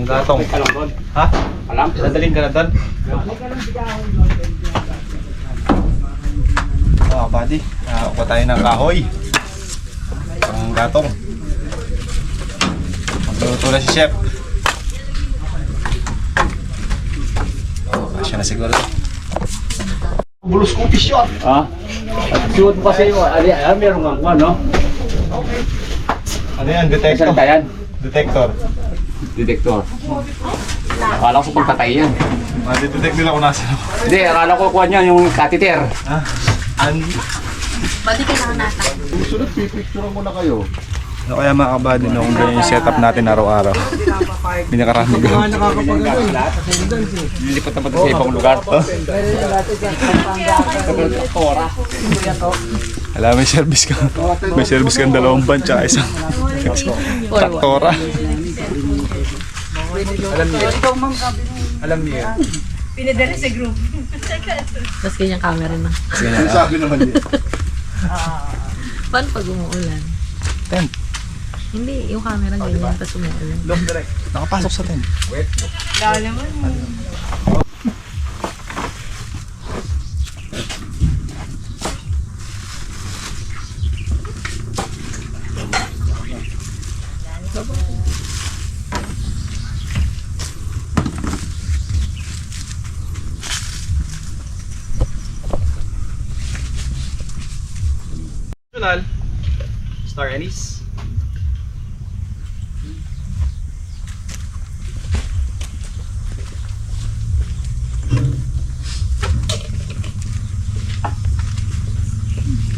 gatong. Ha? Alam? Dadalhin ka na doon? Oh, buddy. Nakakuha tayo ng kahoy. Ang gatong. Magluto na si Chef. Oh, kasya na siguro. Bulos ko shot. Ha? Suot mo kasi yung, meron nga kung ano? Ano yan? Detector? Salita yan? Detector. Detektor. Akala ko sa pagpatay yan. Detect nila kung nasa ako. Hindi, akala ko kuha niya yung catheter. Ha? Balik ka lang natin. Susunod, pipicture mo na kayo. Ano kaya mga kabady no, kung ganyan yung setup natin araw-araw? Hindi nakarami ko. Lilipat naman sa ibang lugar. Alam, may service ka. May service kang 2 van tsaka isang traktora. Alam niyo yan. Pinadala sa group. Tapos ganyang camera na. Sabi naman niya. Paano pag umuulan? Tent. Hindi, yung camera ganyan, tapos umuulan. Nakapasok sa tent. Lalo naman. Star Anise.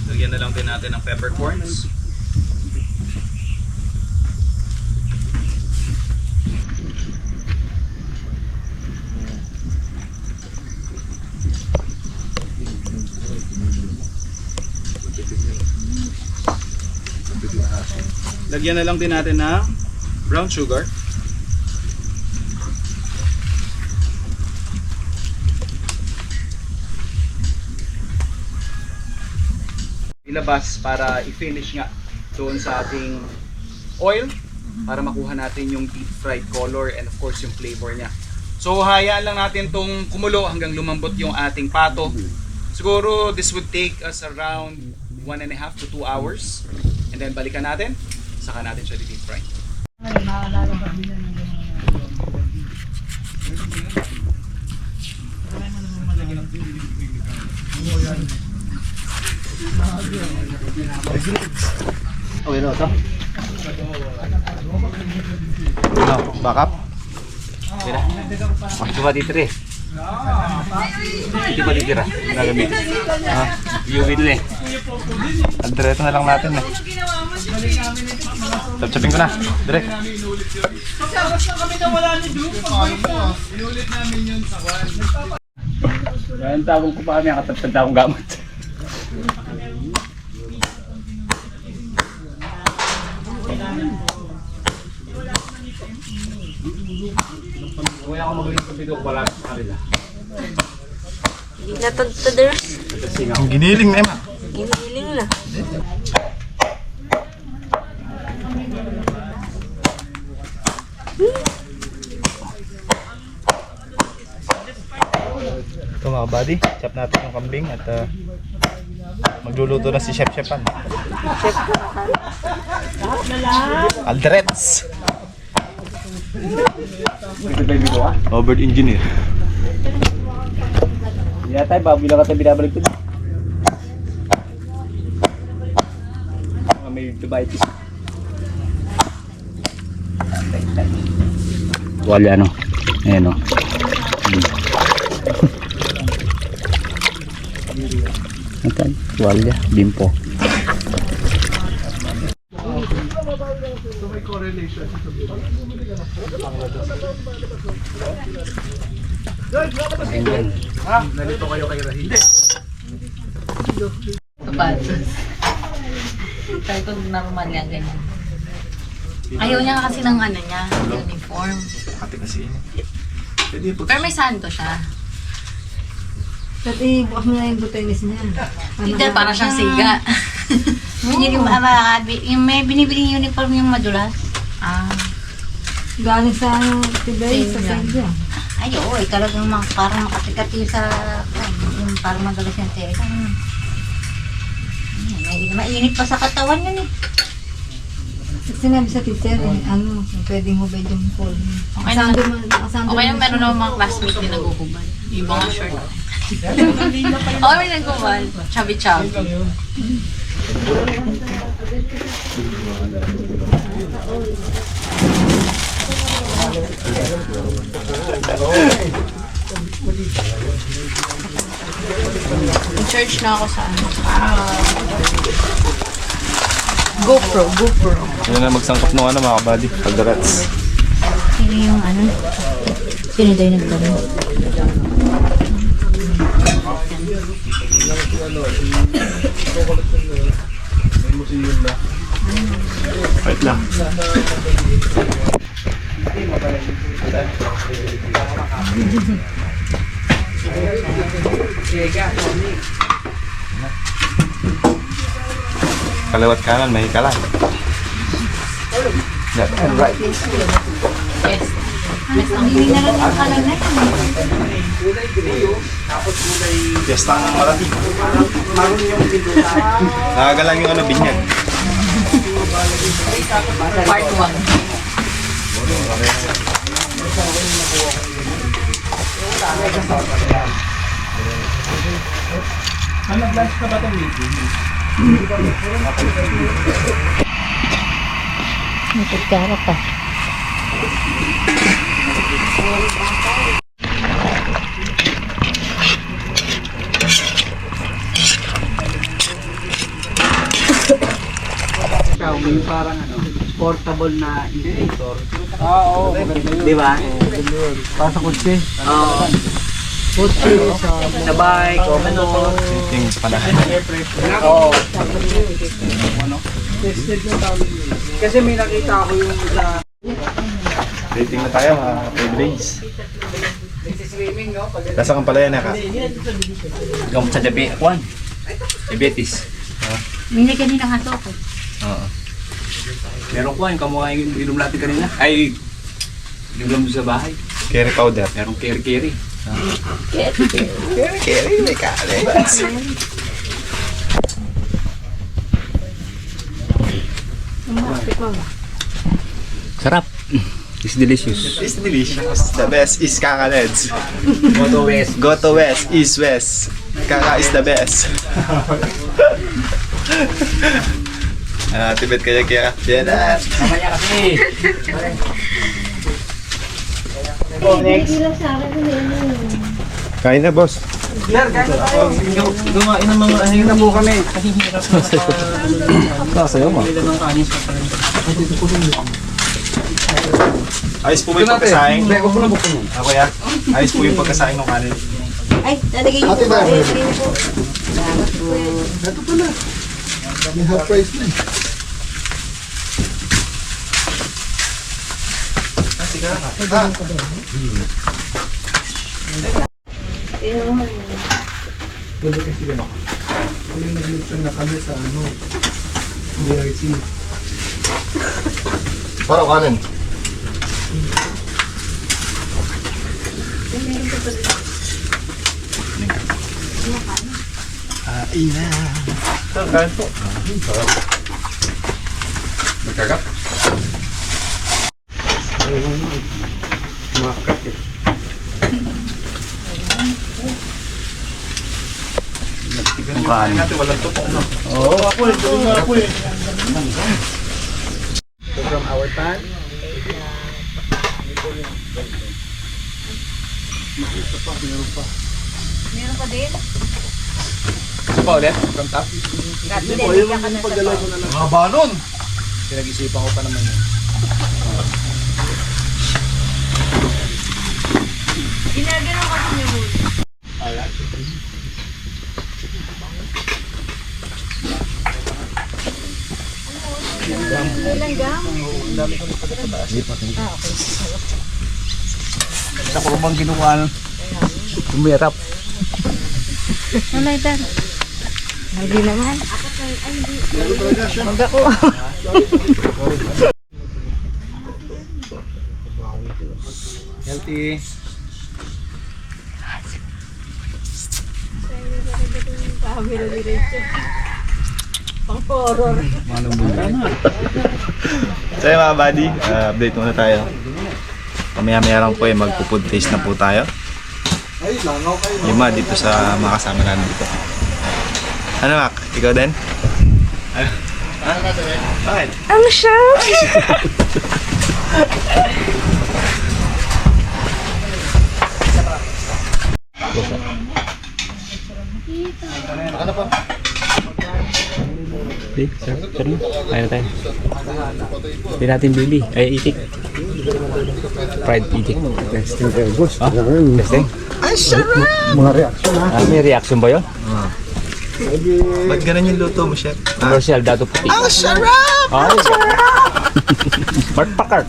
Lagyan na lang din natin ng peppercorns. Lagyan na lang din natin ng brown sugar. Ilabas para i-finish nga doon sa ating oil para makuha natin yung deep fried color and of course yung flavor niya. So hayaan lang natin tong kumulo hanggang lumambot yung ating pato. Siguro this would take us around 1.5 to 2 hours. And then balikan natin, saka natin siya deep fry. Okay na ito? Ano, backup? Okay na. Ito ba dito rin? Ito ba dito rin? Nagamit. UV dun eh. Diretso na lang natin eh. Chop-chopin ko na. Direct. Yan tawag ko pa kami ang katatanda akong gamot. Kaya ako magaling sa video ko pala sa kanila. Natadaders. Ang giniling na Emma. Giniling na. Ito mga buddy, chop natin yung kambing at magluluto na si Chef Chepan. Alderets! Ito ba yung video ka? Overt engineer. Hindi na tayo, bilang ka tayo binabalik ko. May tubitis. Wala ano. Ayan o. Ito, tuwalya, bimpo. Nalito kayo kay Rahil. Papatos. Try ko normal yan, ganyan. Ayaw niya kasi ng ano niya, uniform. Ate kasi Pero may santo siya. Dati, bukas mo na yung butenis niya. Hindi, para siyang siga. Yun yung may binibiling uniform yung madulas. Ah. Galing sa ano, Tibay, sa Same Saiga. Ay, oo, talagang parang makatikati sa, yung parang magalas yung teka. Mainit pa sa katawan yun eh. Sinabi sa teacher, ano, pwedeng hubay yung call. Okay na. Okay na, meron naman mga classmate din nag-uhubad. Yung mga short. Okay, may nag-uhubad. Chubby-chubby. In-charge na ako sa ano. GoPro. Yan na magsangkap ng ano mga kabady. Pagdarats. Sino yung ano? Sino daw yung nagdaro? Wait lang. Kalawat kanan, may kalan. Left and right. Yes. Mas ang hindi na lang yung kalan na yun. Piyesta ng malati. Nakagalang yung ano, binyag. Part 1. Nag-lunch ka ba itong meeting? Nagkara pa. May parang ano, portable na incubator. Oo, maganda yun. Di ba? Para sa kotse. Oo. Sa bike, o ano. Ting panahan. Oo. Kasi may nakita ako yung sa... Rating na tayo mga Pedrains. Nasa kang pala yan ka? Gamot sa diabetes. Hindi kanina nga to ako. Oo. Meron ko, yung kamukha yung inom natin kanina. Ay, inom sa bahay. Curry powder. Merong keri-keri. Curry, may kalets. Sarap. It's delicious. It's delicious. The best is kakaleds. Moto West. Go to west, east west. Kaka is the best. Tibet kaya kaya. Yan na. Mamaya kasi. Kain na, boss. Sir, kain na tayo. Gumain ng mga ahing na po kami. Sa'yo mo. Ayos po yung pagkasaing. Hindi, huwag ko na buksan yun. Ako ya. Ayos po yung pagkasaing ng kanin. Ay, lalagay niyo po ba? Salamat po. Ito pala. May half price na eh. Parang kanin. Kain na. Kain po. Nagkagap. Ang kanin. Natin walang tupok, no? So from our pan, Meron pa din? ano pa ulit? From top? Mga banon! Pinag-isipan ko pa naman yun. Ginagano kasi niyo mo. Sa kurumang ginawa tumirap. Ano ito? Hindi naman. Mag ako. Beauty. So yun mga buddy, update muna tayo. Pamaya-maya lang po magpo-food taste na po tayo. Lima dito sa mga kasama namin dito. Ano Mac? Ikaw din? Ano? Ha? Bakit? Ang sarap! Di, sir. Sir, kaya na tayo. Hindi natin bili. Ay, itik. Fried itik. Testing tayo, boss. Ah, testing? Ay, sarap! May reaction ba yun? Ba't ganun yung luto mo, chef? Commercial, dato puti. Ang sarap! Ay, Mark Packard.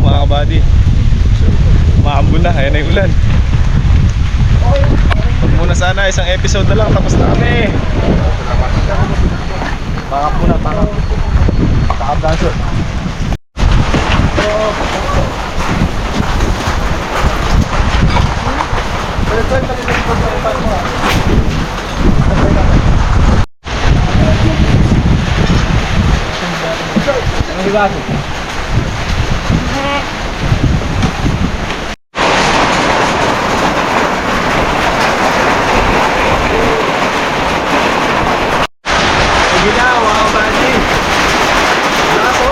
Mga kabady, maambon na, ayan na yung ulan. Huwag muna sana, isang episode na lang, tapos na kami. Pakap muna, pakap. Pakap dancer. Sige na, mga kabady. Laso.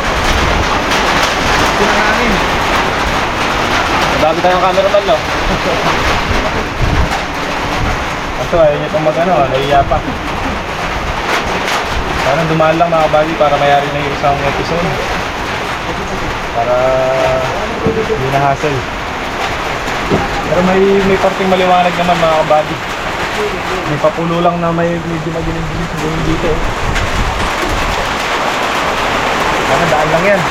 Pinanganin. Dami tayong cameraman, no? Kaso ayaw niya itong mag-ano, nahiya pa. Parang dumaan lang mga kabady para mayari na yung isang episode. Para hindi na hassle. Pero may parting maliwanag naman mga kabady. May papulo lang na may medyo madilim-dilim siguro dito. Sana daan lang yan.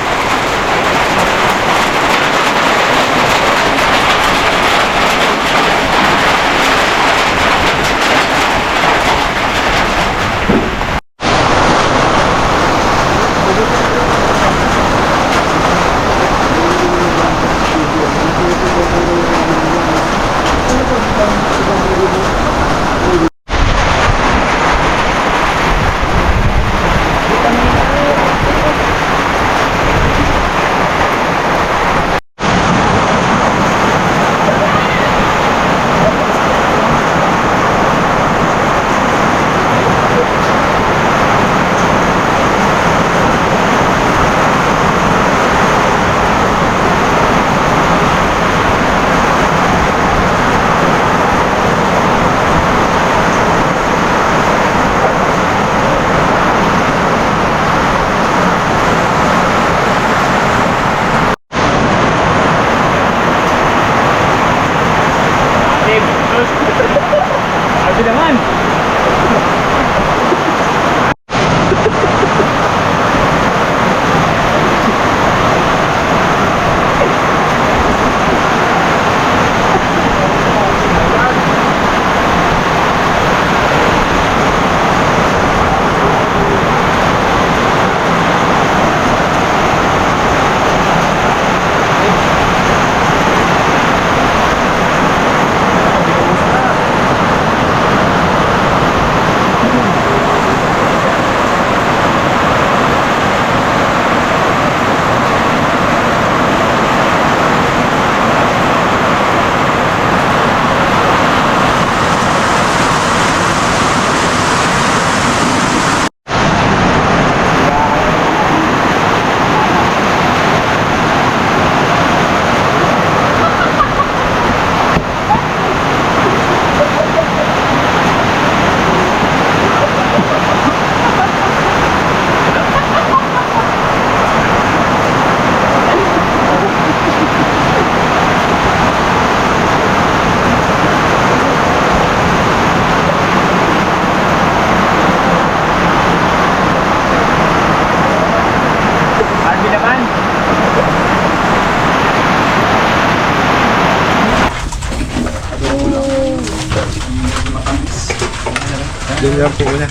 Diyan lang po muna.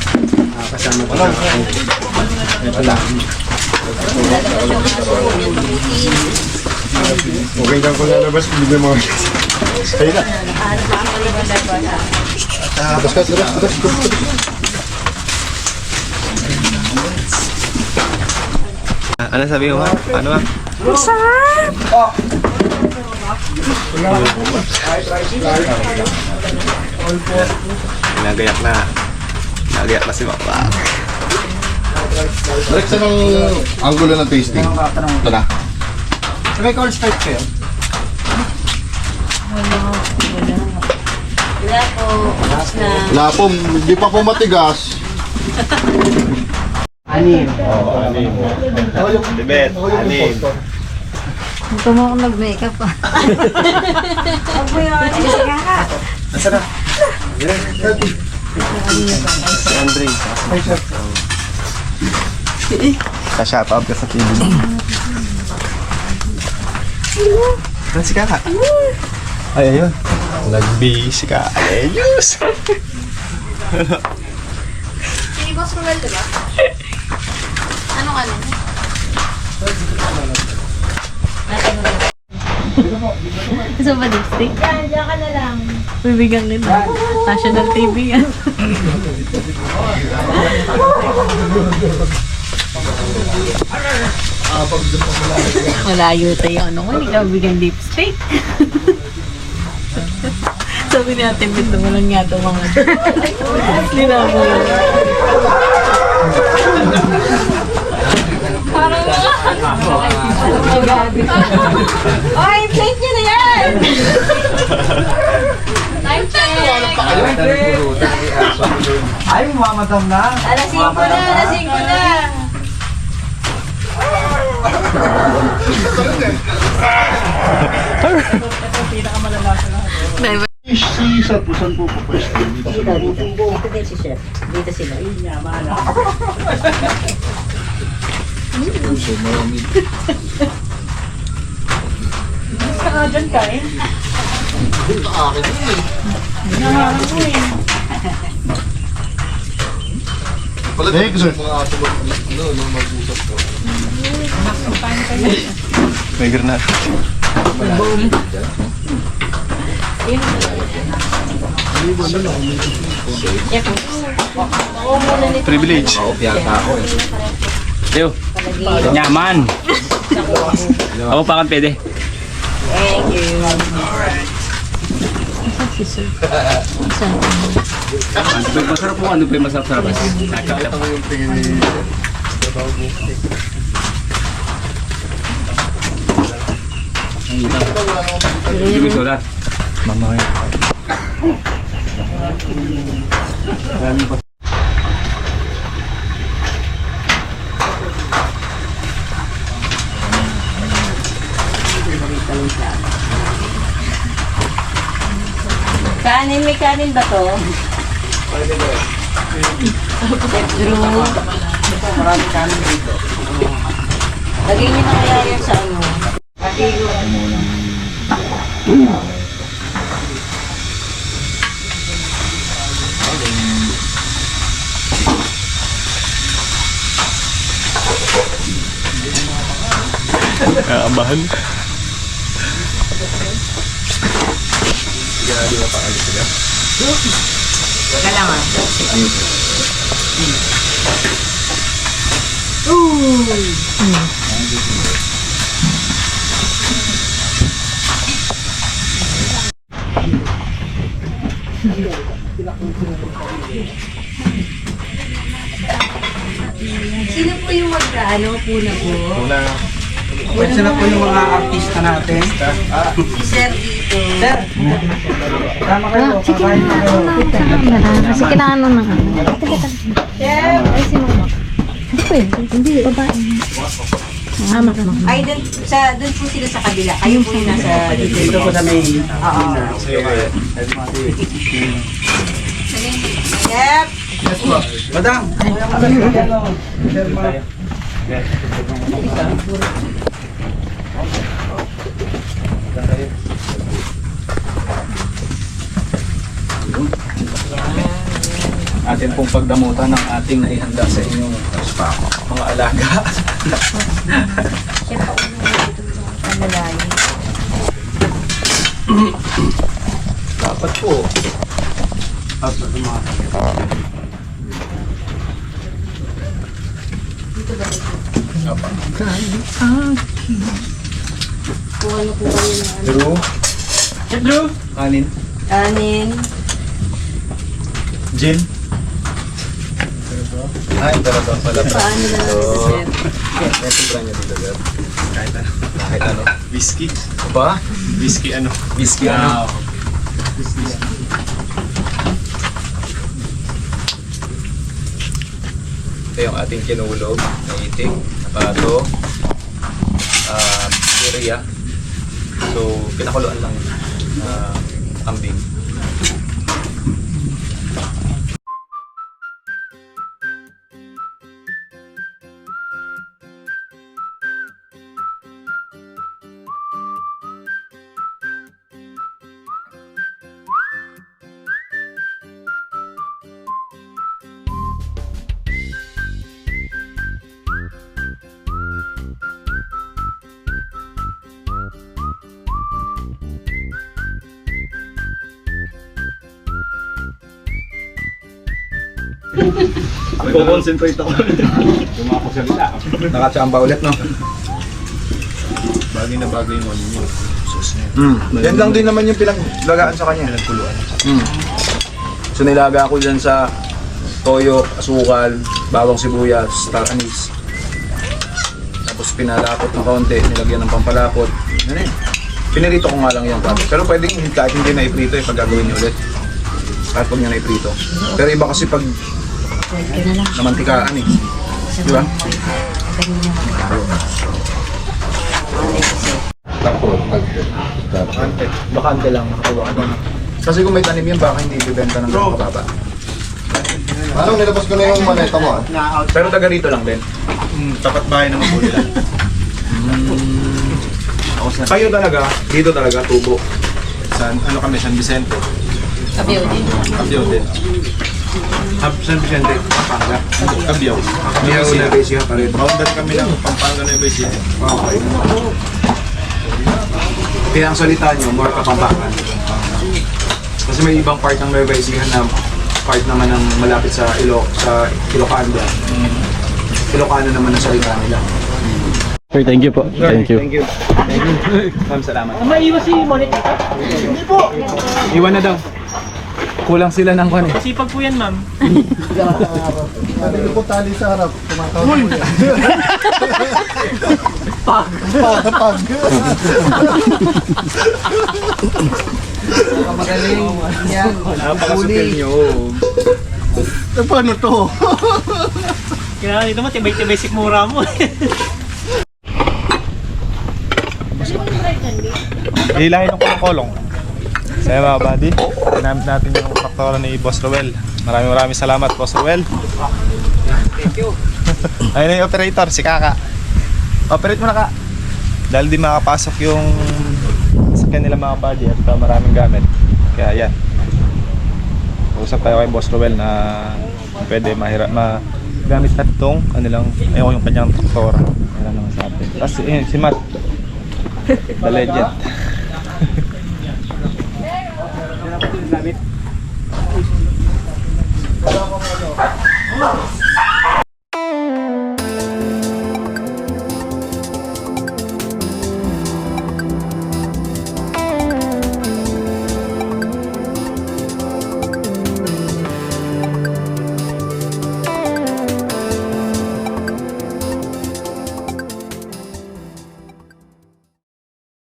Kasama ko lang. Ito lang. Okay lang ko lalabas. Hindi mo. Stay na. Labas ka, labas. Ano sabi mo? Ano ba? Nagayak na. Nagayak na si Makwa. Direct sa ng angulo ng tasting. Ito na. May corn starch kayo? Wala po. Tapos na. Wala po, hindi pa po matigas. Debet. Anin. Ito mo akong nag-makeup ah. Si Andre. Sa-shout out ka sa TV. Ano si Kaka? Ay, ayun. Nag-busy ka. Ayos! Si Boss Ruel, diba? Anong ano? Gusto ba lipstick? Diyan ka na lang. Bibigyan kita. National TV yan. Malayo tayo. Ano ko, hindi ka bigyan lipstick. Sabi natin, bito mo lang nga ito mga. Hindi na ako. Parang Oy, plate nyo na yan! Time check! Ay, mamamadam na. Alas 5 na, alas 5 na! Saan po po pwesto? Dito din si Chef. Dito sila. Saka dyan ka eh. Thank you, sir. May granada. Privilege. Yo. Nyaman. Ako pa kan pwede. Thank you. Ano pa yung masarap mo? Ano pa yung masarap sa labas? Yung soda. Mamaya. Kanin, may kanin ba to? Chef Drew. Marami kanin dito. Lagay niyo na kaya yan sa ano? Abahan. Wala lang ah. Sino po yung mag-ano po na po? Pwede na po yung mga artista natin. Si Sir dito. Sir, tama kayo. Sige na, kasi kailangan nung naka. Ay, sino ba? Hindi pwede. Hindi, babae. Hamak mo. Ay, dun po sila sa kabila. Kayo po yung nasa dito. Dito po sa may... Yep. Madam! natin pong pagdamutan ng ating naihanda sa inyong mga alaga. Dapat po. Drew? Kanin? Kanin. Gin? Ay, talaga pala. Paano na lang sa sir? May sobra niya dito, sir. Kahit ano. Kahit ano. Whiskey? Ba? Whiskey ano? Whiskey ano? Ito yung ating kinulog na itik, pato, area. So, pinakuluan lang na kambing. Concentrate ako. Nakachamba ulit, no? Bagay na bagay yung ano yun. Yan lang din naman yung pinaglagaan sa kanya. Pinagkuluan. So nilaga ko dyan sa toyo, asukal, bawang sibuyas, star anise. Tapos pinalapot ng kaunti, nilagyan ng pampalapot. Yan eh. Pinirito ko nga lang yan. Pero pwedeng kahit hindi na iprito pag gagawin niyo ulit. Kahit huwag niya na iprito. Pero iba kasi pag namantikaan eh. Di ba? Bakante lang. Kasi kung may tanim yan, baka hindi ibibenta ng kababa. Anong nilabas ko na yung maleta mo ah? Pero taga rito lang din. Tapat bahay naman po nila. Kayo talaga, dito talaga, tubo. San San Vicente. Kabiyo din. Kabyaw din. San Vicente, Pampanga. Kabyaw. Hindi ako na-base pa rin. Boundary kami ng Pampanga na Bay City. Okay. Kaya ang salita nyo, more Kapampangan. Kasi may ibang part ng Nueva Ecija na part naman ng malapit sa Ilocano. Ilocano naman ang salita nila. Sir, thank you po. Thank you. Thank you. Ma'am, salamat. Maiwan si Monet dito? Hindi po. Iwan na daw. Kulang sila ng kwan eh. Sipag po yan, ma'am. Sabi ko po tali sa harap. Tumatawag mo yan. Pag. Magaling. Yan. Napakasukil nyo. Paano to? Kaya dito mo, tibay-tibay sikmura mo. Hilahin ko ng kolong. Saya mga buddy, ginamit natin yung traktora ni Boss Roel. Maraming salamat, Boss Roel. Thank you. Ayun na yung operator, si Kaka. Operate mo na, Ka. Dahil di makapasok yung sakyan nila mga buddy at maraming gamit. Kaya yan. Usap tayo kay Boss Roel na pwede magamit natin itong ayun yung kanyang traktora. Yan ang sabi. Tapos si Matt, the legend. Gamit.